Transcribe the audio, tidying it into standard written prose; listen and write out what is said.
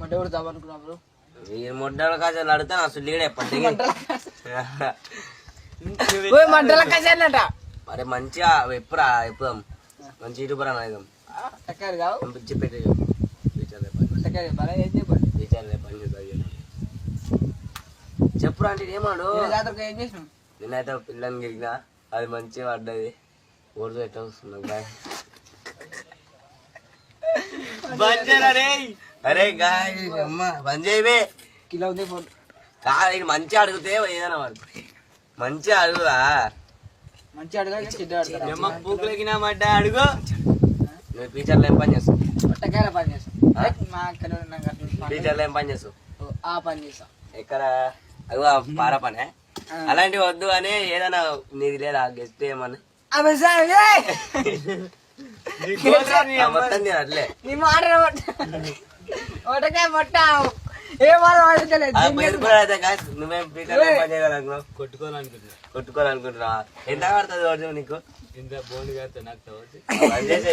మొట్ట కొడతాం అనుకున్నప్పుడు మీరు మొడ్డల కాజాలు అడుగుతాను అసలు లేడే పట్టి మంటల కజాలట మరి మంచిగా ఎప్పుడా ఎప్పుదాం మంచి యూట్యూబర్ అనేది టక్కర్ కావు పంపించి పెట్టి చెప్పురా అంటే ఏమాడు జాతరకు ఏం చేసినావు నేనైతే పిల్లని గిరిగినా అది మంచిగా పడ్డది ఓడితో ఎట్లా వస్తుంది అరే గాయ అమ్మ బంద్ చేయవే కిలో ఉంది ఫోన్ కాదు మంచిగా అడిగితే ఏదైనా మంచిగా అడుగురా మంచిగా అడగా చెడ్డ పూకులకినా మడ్డ అడుగు నువ్వు ఫ్యూచర్లో ఏం పని చేస్తావు పొట్టకాయల పని చేస్తాం మా అక్కడ ఫ్యూచర్లో ఏం పని చేస్తావు ఆ పని చేస్తాం ఎక్కడ అదిగో పార పనే అలాంటివి వద్దు అని ఏదైనా నీది లేదా గెస్ట్ ఏమన్నా మొత్తం నేను అట్లే నీ మాట ఒకటకాయ మొట్ట ఏ వాళ్ళు నువ్వేం ఫ్యూచర్లో ఏం పని చేయాలనుకున్నావు కొట్టుకోవాలనుకుంటున్నా ఎంత పడుతుంది నీకు ఇంత బోండి గారితో నాకు పని చేసే